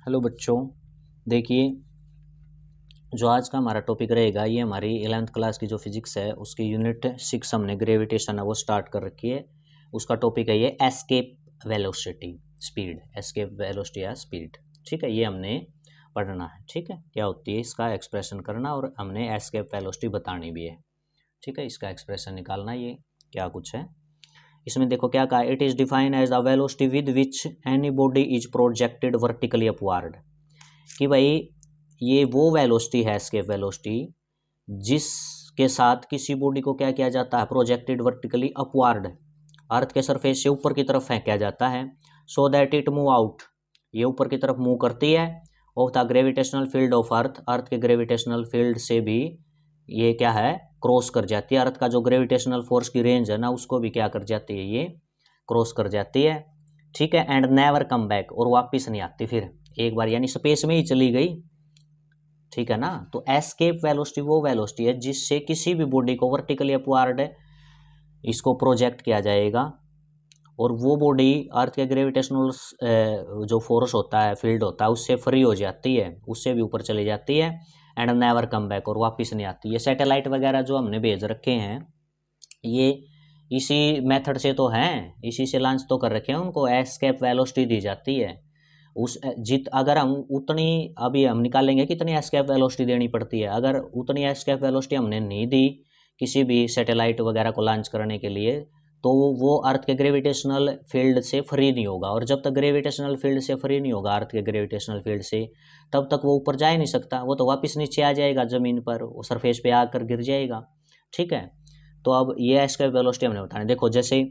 Hello बच्चों, देखिए जो आज का हमारा टॉपिक रहेगा ये हमारी 11th क्लास की जो फिजिक्स है उसकी यूनिट 6 हमने ग्रेविटेशन है वो स्टार्ट कर रखी है। उसका टॉपिक है ये escape velocity speed, escape velocity या स्पीड। ठीक है, ये हमने पढ़ना है। ठीक है, क्या होती है इसका एक्सप्रेशन करना और हमने एस्केप वेलोसिटी बतानी भी है। ठीक है, इसका एक्सप्रेशन निकालना, ये क्या कुछ है इसमें। देखो क्या कहा, it is defined as a velocity with which any body is projected vertically upward. कि भाई ये वो वेलोसिटी है, एस्केप वेलोसिटी, जिसके साथ किसी बॉडी को क्या किया जाता है, प्रोजेक्टेड वर्टिकली अपवार्ड, अर्थ के सरफेस से ऊपर की तरफ फेंका जाता है, so that it move out, ये ऊपर की तरफ मूव करती है, of the gravitational field of earth, earth के ग्रेविटेशनल फील्ड से भी ये क्या है, क्रॉस कर जाती है। अर्थ का जो ग्रेविटेशनल फोर्स की रेंज है ना उसको भी क्या कर जाती है, ये क्रॉस कर जाती है। ठीक है, एंड नेवर कम बैक, और वापस नहीं आती फिर, एक बार यानी स्पेस में ही चली गई। ठीक है ना, तो एस्केप वेलोसिटी वो वेलोसिटी है जिससे किसी भी बॉडी को वर्टिकली अपवार्ड इसको प्रोजेक्ट किया जाएगा और वो बॉडी अर्थ के ग्रेविटेशनल जो फोर्स होता है, फील्ड होता है, उससे फ्री हो जाती है, उससे भी ऊपर चली जाती है, एंड नेवर कम बैक, और वापस नहीं आती। ये सैटेलाइट वगैरह जो हमने भेज रखे हैं ये इसी मेथड से तो हैं, इसी से लॉन्च तो कर रखे हैं, उनको एस्केप वेलोसिटी दी जाती है। उस अगर हम उतनी, अभी हम निकालेंगे कितनी एस्केप वेलोसिटी देनी पड़ती है, अगर उतनी एस्केप वेलोसिटी हमने नहीं दी किसी भी सैटेलाइट वगैरह को लॉन्च करने के लिए, तो वो अर्थ के ग्रेविटेशनल फील्ड से फ्री नहीं होगा, और जब तक ग्रेविटेशनल फील्ड से फ्री नहीं होगा अर्थ के ग्रेविटेशनल फील्ड से, तब तक वो ऊपर जा ही नहीं सकता, वो तो वापस नीचे आ जाएगा ज़मीन पर, वो सरफेस पे आकर गिर जाएगा। ठीक है, तो अब ये एस्केप वेलोसिटी हमने बताना। देखो जैसे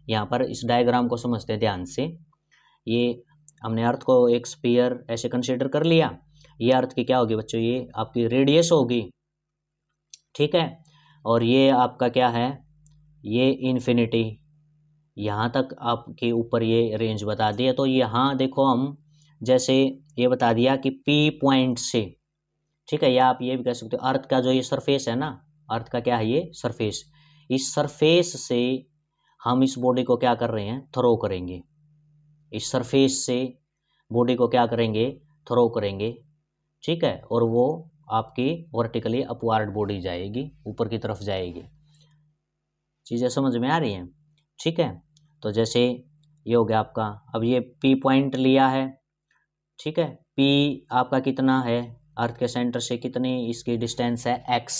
यहाँ पर इस डायग्राम को समझते हैं ध्यान से, ये हमने अर्थ को एक स्फीयर ऐसे कंसीडर कर लिया, ये अर्थ की क्या होगी बच्चों, ये आपकी रेडियस होगी। ठीक है, और ये आपका क्या है, ये इन्फिनिटी, यहाँ तक आपके ऊपर ये रेंज बता दिया। तो यहाँ देखो हम जैसे ये बता दिया कि पी पॉइंट से, ठीक है, या आप ये भी कह सकते हो अर्थ का जो ये सरफेस है ना, अर्थ का क्या है ये सरफेस, इस सरफेस से हम इस बॉडी को क्या कर रहे हैं, थ्रो करेंगे, इस सरफेस से बॉडी को क्या करेंगे, थ्रो करेंगे। ठीक है, और वो आपकी वर्टिकली अपवार्ड बॉडी जाएगी, ऊपर की तरफ जाएगी। चीज़ें समझ में आ रही हैं। ठीक है, तो जैसे ये हो गया आपका, अब ये पी पॉइंट लिया है। ठीक है, पी आपका कितना है, अर्थ के सेंटर से कितनी इसकी डिस्टेंस है, एक्स,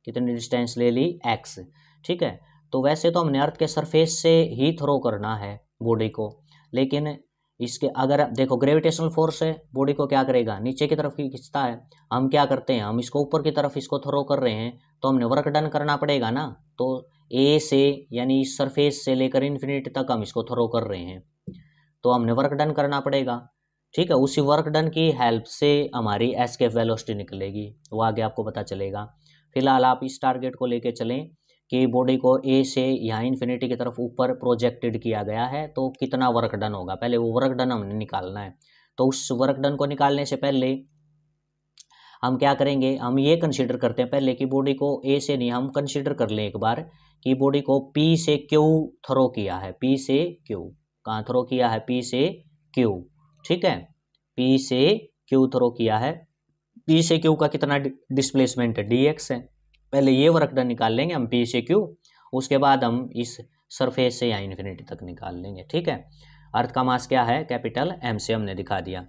कितनी डिस्टेंस ले ली, एक्स। ठीक है, तो वैसे तो हमने अर्थ के सरफेस से ही थ्रो करना है बॉडी को, लेकिन इसके अगर देखो ग्रेविटेशनल फोर्स है, बॉडी को क्या करेगा, नीचे की तरफ ही खींचता है। हम क्या करते हैं, हम इसको ऊपर की तरफ इसको थ्रो कर रहे हैं, तो हमने वर्क डन करना पड़ेगा ना। तो ए से यानी इस सरफेस से लेकर इन्फिनिटी तक हम इसको थ्रो कर रहे हैं, तो हमने वर्क डन करना पड़ेगा। ठीक है, उसी वर्क डन की हेल्प से हमारी एस्केप वेलोसिटी निकलेगी, वो आगे आपको पता चलेगा। फिलहाल आप इस टारगेट को लेके चलें कि बॉडी को ए से यहाँ इन्फिनिटी की तरफ ऊपर प्रोजेक्टेड किया गया है, तो कितना वर्क डन होगा, पहले वो वर्क डन हमने निकालना है। तो उस वर्क डन को निकालने से पहले हम क्या करेंगे, हम ये कंसीडर करते हैं पहले कि बॉडी को ए से नहीं, हम कंसीडर कर लें एक बार कि बॉडी को पी से क्यू थ्रो किया है, पी से क्यू, कहाँ थ्रो किया है, पी से क्यू। ठीक है, पी से क्यू थ्रो किया है, पी से क्यू का कितना डिस्प्लेसमेंट है, डी एक्स है। पहले ये वर्क डन निकाल लेंगे हम पी से क्यू, उसके बाद हम इस सरफेस से यहाँ इन्फिनिटी तक निकाल लेंगे। ठीक है, अर्थ का मास क्या है, कैपिटल एम से हमने दिखा दिया।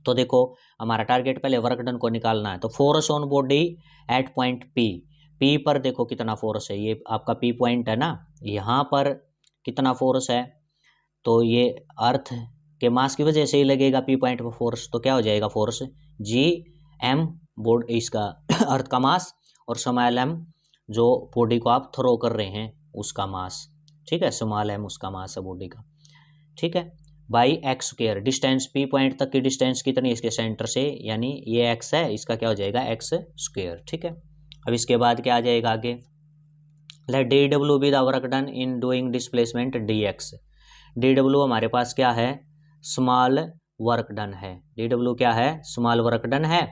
तो देखो हमारा टारगेट पहले वर्क डन को निकालना है, तो force on body at point P, P पर देखो कितना फोर्स है, ये आपका पी पॉइंट है ना, यहाँ पर कितना फोर्स है, तो ये अर्थ के मास की वजह से ही लगेगा पी पॉइंट पर फोर्स, तो क्या हो जाएगा फोर्स जी एम बोर्ड इसका अर्थ का मास, और स्मॉल एम जो बॉडी को आप थ्रो कर रहे हैं उसका मास। ठीक है, स्मॉल एम उसका मास है बॉडी का। ठीक है, by x square, distance P point तक की डिस्टेंस कितनी इसके सेंटर से, यानी ये एक्स है, इसका क्या हो जाएगा एक्स स्क्वायर। ठीक है, अब इसके बाद क्या आ जाएगा आगे, लेट डी डब्ल्यू be the work done in doing displacement d x. D डब्ल्यू हमारे पास क्या है, स्मॉल वर्क डन है, डी डब्ल्यू क्या है, स्मॉल वर्क डन है,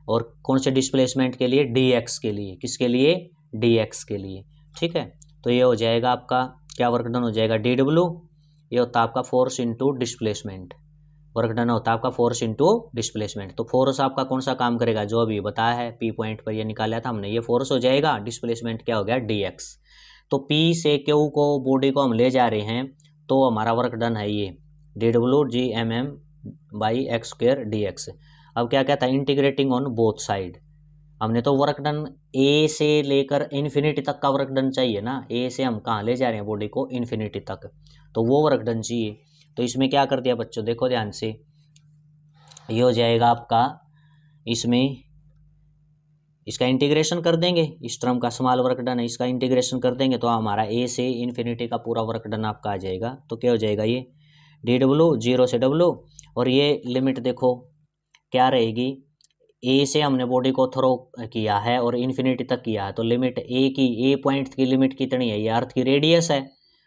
और कौन से डिस्प्लेसमेंट के लिए, डी एक्स के लिए, किसके लिए, डी एक्स के लिए। ठीक है, तो ये हो जाएगा आपका क्या वर्क डन हो जाएगा, डी डब्ल्यू, ये होता है आपका force into displacement, work done होता है आपका फोर्स इंटू डिस्प्लेसमेंट। तो फोर्स आपका कौन सा काम करेगा, जो अभी बताया है पी पॉइंट पर ये निकाला था हमने, ये फोर्स हो जाएगा, डिस्प्लेसमेंट क्या हो गया डी एक्स। तो पी से क्यू को बॉडी को हम ले जा रहे हैं, तो हमारा वर्क डन है ये डी डब्ल्यू G M m by x square d x. अब क्या कहता है, इंटीग्रेटिंग ऑन बोथ साइड। हमने तो वर्क डन ए से लेकर इन्फिनिटी तक का वर्क डन चाहिए ना, ए से हम कहाँ ले जा रहे हैं बॉडी को, इन्फिनिटी तक, तो वो वर्क डन चाहिए। तो इसमें क्या कर दिया बच्चों, देखो ध्यान से, ये हो जाएगा आपका, इसमें इसका इंटीग्रेशन कर देंगे, इस टर्म का स्मॉल वर्क डन है, इसका इंटीग्रेशन कर देंगे तो हमारा ए से इन्फिनिटी का पूरा वर्क डन आपका आ जाएगा। तो क्या हो जाएगा ये डी डब्ल्यू, जीरो से डब्ल्यू, और ये लिमिट देखो क्या रहेगी, ए से हमने बॉडी को थ्रो किया है और इन्फिनिटी तक किया है, तो लिमिट ए की, ए पॉइंट की लिमिट कितनी है, ये अर्थ की रेडियस है,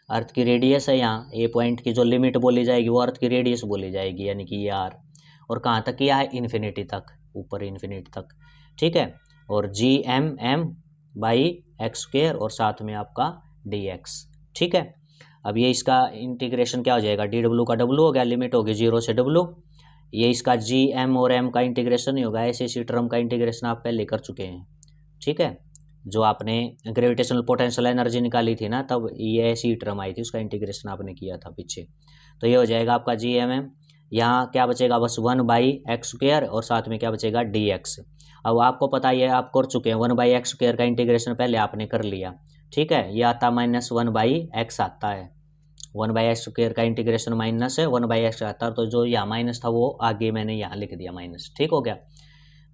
अर्थ की रेडियस है यहाँ, ए पॉइंट की जो लिमिट बोली जाएगी वो अर्थ की रेडियस बोली जाएगी, यानी कि ये आर, और कहाँ तक किया है, इन्फिनिटी तक, ऊपर इन्फिनिटी तक, ठीक है। और G M m by x square और साथ में आपका डी एक्स, ठीक है। अब ये इसका इंटीग्रेशन क्या हो जाएगा, डी डब्ल्यू का डब्ल्यू हो गया, लिमिट होगी जीरो से डब्ल्यू, ये इसका जी एम और एम का इंटीग्रेशन ही होगा, ऐसे इसी टर्म का इंटीग्रेशन आप पहले कर चुके हैं, ठीक है। जो आपने ग्रेविटेशनल पोटेंशियल एनर्जी निकाली थी ना, तब ये ऐसी टर्म आई थी, उसका इंटीग्रेशन आपने किया था पीछे। तो ये हो जाएगा आपका जी एम एम, यहाँ क्या बचेगा बस 1/x स्क्वायर और साथ में क्या बचेगा डी एक्स। अब आपको पता है आप कर चुके हैं, 1/x स्क्वायर का इंटीग्रेशन पहले आपने कर लिया, ठीक है। ये आता -1/x आता है, 1/x स्क्वायर का इंटीग्रेशन माइनस है 1/x आता है, तो जो यहाँ माइनस था वो आगे मैंने यहाँ लिख दिया माइनस, ठीक हो गया।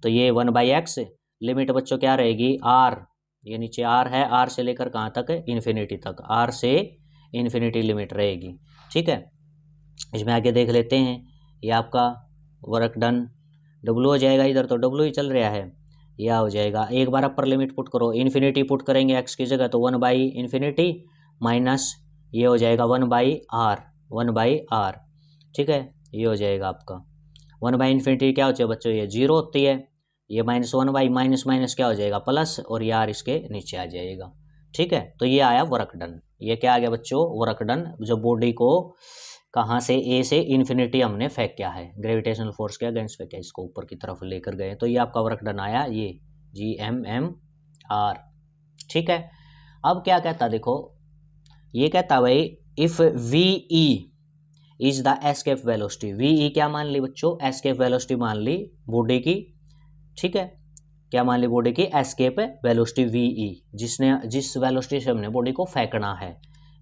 तो ये 1/x, लिमिट बच्चों क्या रहेगी, आर, ये नीचे आर है, आर से लेकर कहाँ तक है, इन्फिनिटी तक, आर से इन्फिनिटी लिमिट रहेगी, ठीक है। इसमें आगे देख लेते हैं, ये आपका वर्क डन डब्ल्यू हो जाएगा, इधर तो डब्ल्यू ही चल रहा है, यह हो जाएगा, एक बार अपर लिमिट पुट करो, इन्फिनिटी पुट करेंगे एक्स की जगह, तो 1/इन्फिनिटी माइनस ये हो जाएगा 1/r, 1/r, ठीक है। ये हो जाएगा आपका 1/इन्फिनिटी क्या होता है बच्चों, ये जीरो होती है, ये -1/, माइनस माइनस क्या हो जाएगा प्लस, और ये आर इसके नीचे आ जाएगा, ठीक है। तो ये आया वर्क डन, ये क्या आ गया बच्चों, वर्क डन, जो बॉडी को कहाँ से ए से इन्फिनिटी हमने फेंका है, ग्रेविटेशनल फोर्स के अगेंस्ट फेंका, इसको ऊपर की तरफ लेकर गए, तो ये आपका वर्क डन आया, ये जी एम एम आर, ठीक है। अब क्या कहता देखो, ये कहता भाई if V E is the escape velocity, V E क्या मान ली बच्चों, एस्केप वेलोसिटी मान ली बॉडी की, ठीक है। क्या मान ली बॉडी की एस्केप वेलोसिटी वी ई, जिस वेलोसिटी से हमने बॉडी को फेंकना है,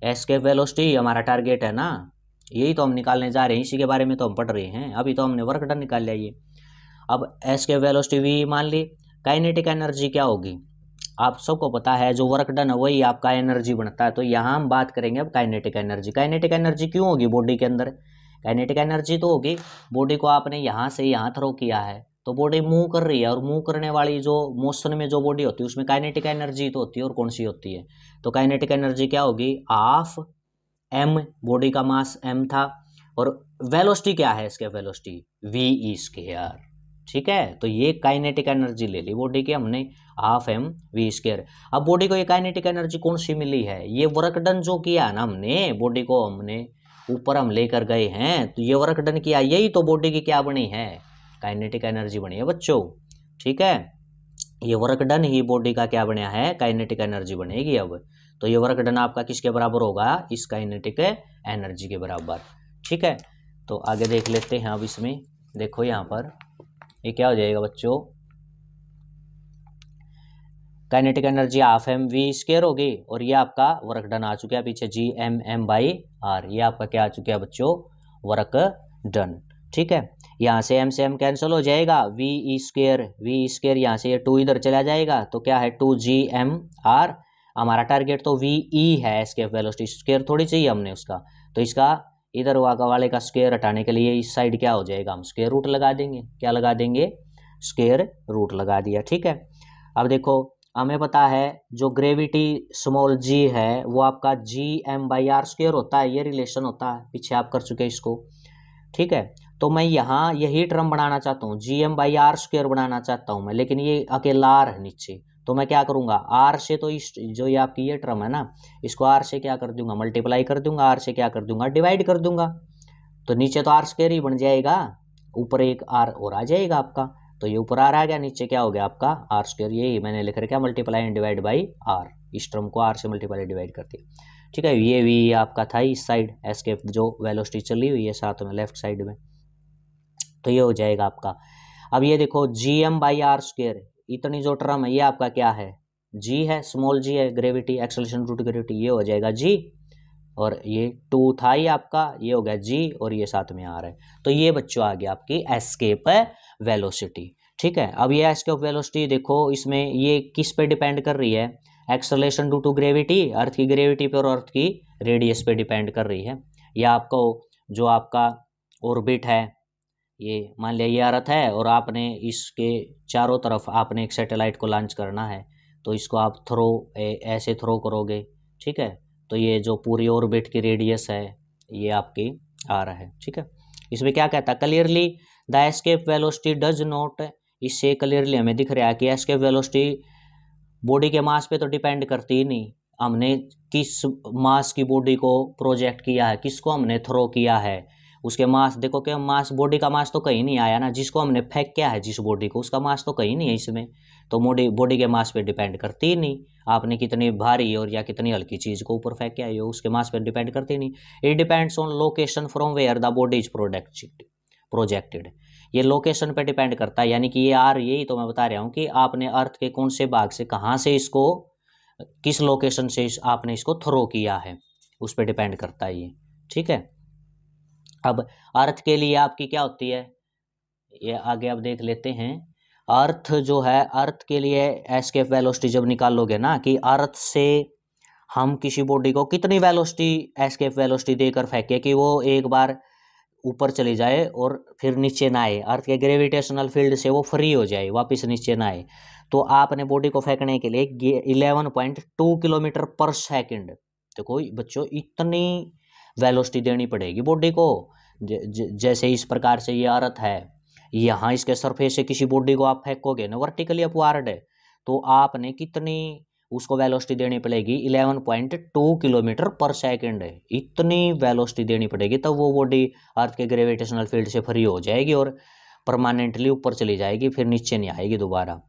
एस्केप वेलोसिटी हमारा टारगेट है ना, यही तो हम निकालने जा रहे हैं, इसी के बारे में तो हम पढ़ रहे हैं, अभी तो हमने वर्क डन निकाल लिया ये। अब एस्केप वेलोसिटी वी मान ली, काइनेटिक एनर्जी क्या होगी, आप सबको पता है, जो वर्क डन है वही आपका एनर्जी बनता है। तो यहाँ हम बात करेंगे अब काइनेटिक एनर्जी। काइनेटिक एनर्जी क्यों होगी बॉडी के अंदर, काइनेटिक एनर्जी तो होगी, बॉडी को आपने यहाँ से यहाँ थ्रो किया है, तो बॉडी मूव कर रही है, और मूव करने वाली जो मोशन में जो बॉडी होती है उसमें काइनेटिक एनर्जी तो होती है, और कौन सी होती है, तो काइनेटिक एनर्जी क्या होगी, हाफ एम, बॉडी का मास एम था, और वेलोसिटी क्या है इसके, वेलोसिटी वी ई स्क्वायर, ठीक है। तो ये काइनेटिक एनर्जी ले ली बॉडी की हमने, हाफ एम वी स्क्वायर। अब बॉडी को ये काइनेटिक एनर्जी कौन सी मिली है, ये वर्क डन जो किया ना हमने, बॉडी को हमने ऊपर हम लेकर गए हैं, तो ये वर्क डन किया, यही तो बॉडी की क्या बनी है, काइनेटिक एनर्जी बनी है बच्चों, ठीक है। ये वर्क डन ही बॉडी का क्या बना है, काइनेटिक एनर्जी बनेगी। अब तो ये वर्क डन आपका किसके बराबर होगा, इस काइनेटिक एनर्जी के बराबर, ठीक है। तो आगे देख लेते हैं, अब इसमें देखो यहाँ पर ये क्या हो जाएगा बच्चों, kinetic energy half m v square होगी, और ये आपका वर्क डन आ चुका है पीछे G M m by r, ये आपका क्या आ चुका है बच्चों, वर्क डन, ठीक है। यहाँ से एम कैंसिल हो जाएगा, वी स्क्वायर यहाँ से ये 2 इधर चला जाएगा, तो क्या है 2gm/r, हमारा टारगेट तो वी ई है, एस्केप वेलोसिटी, स्क्वायर थोड़ी चाहिए हमने उसका, तो इसका इधर वाले का स्क्वायर हटाने के लिए इस साइड क्या हो जाएगा, हम स्क्वायर रूट लगा देंगे, क्या लगा देंगे, स्क्वायर रूट लगा दिया, ठीक है। अब देखो हमें पता है जो ग्रेविटी स्मॉल जी है वो आपका gm/r स्क्वायर होता है, ये रिलेशन होता है, पीछे आप कर चुके इसको, ठीक है। तो मैं यहाँ यही टर्म बनाना चाहता हूँ, gm/r स्क्वायर बनाना चाहता हूँ मैं, लेकिन ये अकेला r है नीचे, तो मैं क्या करूँगा, r से तो इस जो ये आपकी ये टर्म है ना, इसको r से क्या कर दूंगा, मल्टीप्लाई कर दूंगा, r से क्या कर दूंगा, डिवाइड कर दूंगा, तो नीचे तो आर स्क्वायर ही बन जाएगा, ऊपर एक आर और आ जाएगा आपका, तो ये ऊपर आर आ गया, नीचे क्या हो गया आपका आर स्क्वायर, यही मैंने लिख रखा multiply and divide by r, इस टर्म को आर से मल्टीप्लाई डिवाइड करती है। ठीक है, ये भी आपका था इस साइड एस्केप जो वेलोसिटी चली हुई है साथ में लेफ्ट साइड में, तो ये हो जाएगा आपका। अब ये देखो G M by r square, इतनी जो टर्म है ये आपका क्या है, जी है, स्मॉल जी है, gravity acceleration due to gravity, ये हो जाएगा जी, और ये 2 था ही आपका, ये हो गया जी, और ये साथ में आ रहा है। तो ये बच्चों आ गया आपकी एस्केप वेलोसिटी। ठीक है, अब ये एस्केप वेलोसिटी देखो इसमें ये किस पे डिपेंड कर रही है, एक्सेलरेशन ड्यू टू ग्रेविटी, अर्थ की ग्रेविटी पे और अर्थ की रेडियस पे डिपेंड कर रही है। या आपको जो आपका ऑर्बिट है, ये मान लिया ये अर्थ है और आपने इसके चारों तरफ आपने एक सैटेलाइट को लॉन्च करना है, तो इसको आप ऐसे थ्रो करोगे। ठीक है, तो ये जो पूरी ऑर्बिट की रेडियस है ये आपकी आ रहा है। ठीक है, इसमें क्या कहता है, clearly the escape velocity does not, इससे क्लियरली हमें दिख रहा है कि एस्केप वेलोसिटी बॉडी के मास पे तो डिपेंड करती ही नहीं, हमने किस मास की बॉडी को प्रोजेक्ट किया है, किसको हमने थ्रो किया है, उसके मास देखो कि मास, बॉडी का मास तो कहीं नहीं आया ना, जिसको हमने फेंक किया है जिस बॉडी को, उसका मास तो कहीं नहीं है इसमें, तो बॉडी के मास पे डिपेंड करती ही नहीं, आपने कितनी भारी और या कितनी हल्की चीज को ऊपर फेंक के आई हो उसके मास पे डिपेंड करती नहीं। It depends on location from where the body is projected, ये लोकेशन पे डिपेंड करता है, यानी कि ये आर, यही तो मैं बता रहा हूँ कि आपने अर्थ के कौन से भाग से कहाँ से इसको, किस लोकेशन से आपने इसको थ्रो किया है, उस पर डिपेंड करता है ये। ठीक है, अब अर्थ के लिए आपकी क्या होती है, ये आगे आप देख लेते हैं। अर्थ जो है, अर्थ के लिए एस्केप वेलोसिटी जब निकालोगे ना, कि अर्थ से हम किसी बॉडी को कितनी वेलोसिटी, एस्केप वेलोसिटी देकर फेंके कि वो एक बार ऊपर चली जाए और फिर नीचे ना आए, अर्थ के ग्रेविटेशनल फील्ड से वो फ्री हो जाए, वापस नीचे ना आए, तो आपने बॉडी को फेंकने के लिए 11.2 किलोमीटर पर सेकंड, देखो बच्चों इतनी वेलोसिटी देनी पड़ेगी बॉडी को। जैसे इस प्रकार से ये अर्थ है, यहाँ इसके सरफेस से किसी बॉडी को आप फेंकोगे ना वर्टिकली अपवार्ड है, तो आपने कितनी उसको वेलोसिटी देनी पड़ेगी, 11.2 किलोमीटर पर सेकंड है, इतनी वेलोसिटी देनी पड़ेगी, तब वो बॉडी अर्थ के ग्रेविटेशनल फील्ड से फ्री हो जाएगी और परमानेंटली ऊपर चली जाएगी, फिर नीचे नहीं आएगी दोबारा।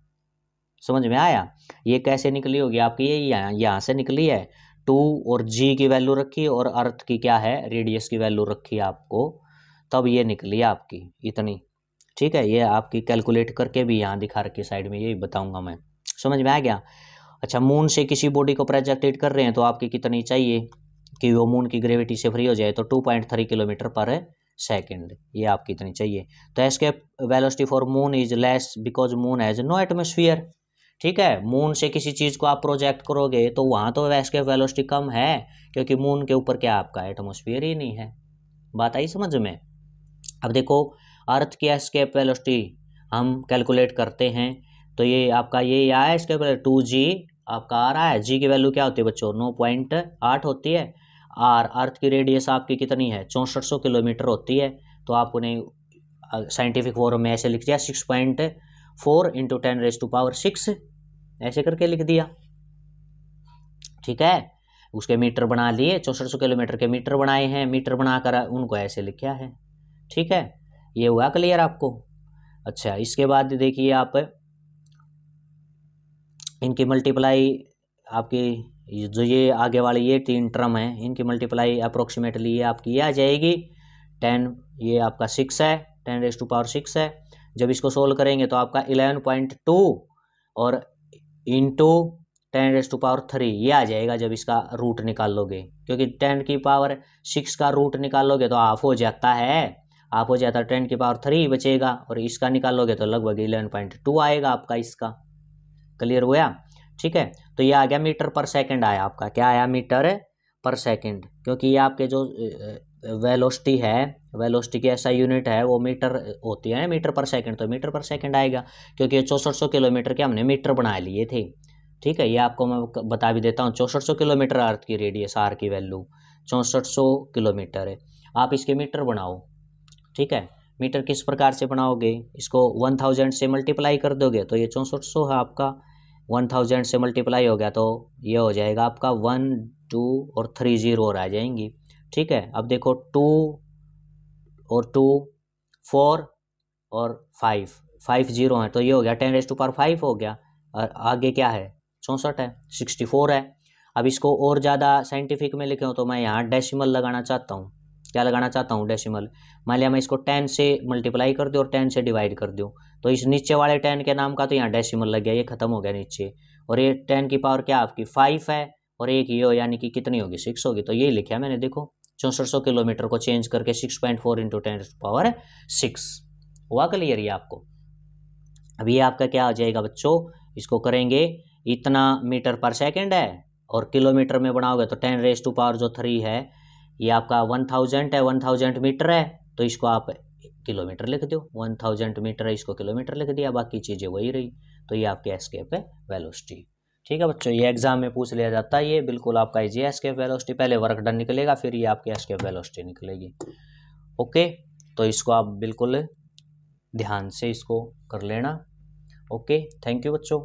समझ में आया, ये कैसे निकली होगी आपकी, ये यहाँ से निकली है, 2 और जी की वैल्यू रखी और अर्थ की क्या है, रेडियस की वैल्यू रखी आपको, तब ये निकली आपकी इतनी। ठीक है, ये आपकी कैलकुलेट करके भी यहाँ दिखा रखी साइड में, यही बताऊंगा मैं। समझ में आ गया। अच्छा, मून से किसी बॉडी को प्रोजेक्टेड कर रहे हैं तो आपकी कितनी चाहिए कि वो मून की ग्रेविटी से फ्री हो जाए, तो 2.3 किलोमीटर पर सेकंड, ये आपकी इतनी चाहिए। तो escape velocity for moon is less because moon has no atmosphere. ठीक है, मून से किसी चीज को आप प्रोजेक्ट करोगे तो वहां तो एस्केप वेलोसिटी कम है, क्योंकि मून के ऊपर क्या आपका एटमोस्फियर ही नहीं है। बात आई समझ में। अब देखो अर्थ की एस्केप वेलोसिटी हम कैलकुलेट करते हैं, तो ये आपका ये आया एस्केप 2g आपका आ रहा है, जी की वैल्यू क्या होती है बच्चों 9.8 होती है, और अर्थ की रेडियस आपकी कितनी है 6400 किलोमीटर होती है, तो आपने साइंटिफिक फॉर्म में ऐसे लिख दिया 6.4 इंटू 10⁶, ऐसे करके लिख दिया। ठीक है, उसके मीटर बना लिए, 6400 किलोमीटर के मीटर बनाए हैं, मीटर बनाकर उनको ऐसे लिखा है। ठीक है, ये हुआ क्लियर आपको। अच्छा, इसके बाद देखिए आप इनकी मल्टीप्लाई, आपकी जो ये आगे वाले ये 3 टर्म है, इनकी मल्टीप्लाई अप्रोक्सीमेटली ये आपकी ये आ जाएगी 10, ये आपका 6 है, 10⁶ है। जब इसको सोल्व करेंगे तो आपका 11.2 और इंटू 10⁻³ ये आ जाएगा जब इसका रूट निकाल लोगे, क्योंकि 10⁶ का रूट निकाल लोगे तो हाफ हो जाता है, हाफ हो जाता है 10⁻³ बचेगा, और इसका निकालोगे तो लगभग 11.2 आएगा आपका इसका। क्लियर हुआ। ठीक है, तो ये आ गया मीटर पर सेकंड आया आपका, क्या आया मीटर पर सेकंड, क्योंकि ये आपके जो वेलोसिटी है, वेलोसिटी की ऐसा यूनिट है वो मीटर होती है, मीटर पर सेकंड, तो मीटर पर सेकंड आएगा, क्योंकि 6400 किलोमीटर के हमने मीटर बना लिए थे। ठीक है, ये आपको मैं बता भी देता हूँ, 6400 किलोमीटर अर्थ की रेडियस, आर की वैल्यू 6400 किलोमीटर है, आप इसके मीटर बनाओ। ठीक है, मीटर किस प्रकार से बनाओगे, इसको 1000 से मल्टीप्लाई कर दोगे तो ये 6400 है आपका, 1000 से मल्टीप्लाई हो गया तो ये हो जाएगा आपका 1 2 और 3 0 और आ जाएंगी। ठीक है, अब देखो 2 और 2 4 और 5 0 है, तो ये हो गया 10⁵ हो गया। और आगे क्या है 64 है, 64 है। अब इसको और ज़्यादा साइंटिफिक में लिखे हो तो मैं यहाँ डेसिमल लगाना चाहता हूँ। क्या लगाना चाहता हूँ? डेसिमल। मान लिया मैं इसको 10 से मल्टीप्लाई कर दूँ और 10 से डिवाइड कर दूँ, तो इस नीचे वाले 10 के नाम का तो यहाँ डेसिमल लग गया, ये खत्म हो गया नीचे। और ये 10 की पावर क्या आपकी 5 है, और एक ये हो, यानी कि कितनी होगी 6 होगी। तो यही लिखा मैंने, देखो 6400 किलोमीटर को चेंज करके 6.4 इंटू 10⁶ हुआ क्लियर ये आपको। अब ये आपका क्या आ जाएगा बच्चों, इसको करेंगे, इतना मीटर पर सेकेंड है और किलोमीटर में बनाओगे तो 10⁻³ है, ये आपका 1000 है, 1000 मीटर है, तो इसको आप किलोमीटर लिख दो, 1000 मीटर है, इसको किलोमीटर लिख दिया, बाकी चीज़ें वही रही। तो ये आपके एस्केप है वेलोसिटी। ठीक है बच्चों, ये एग्जाम में पूछ लिया जाता है, ये बिल्कुल आपका इजी है एस्केप वेलोसिटी। पहले वर्क डन निकलेगा, फिर ये आपकी एस्केप वेलोसिटी निकलेगी। ओके, तो इसको आप बिल्कुल ध्यान से इसको कर लेना। ओके, थैंक यू बच्चों।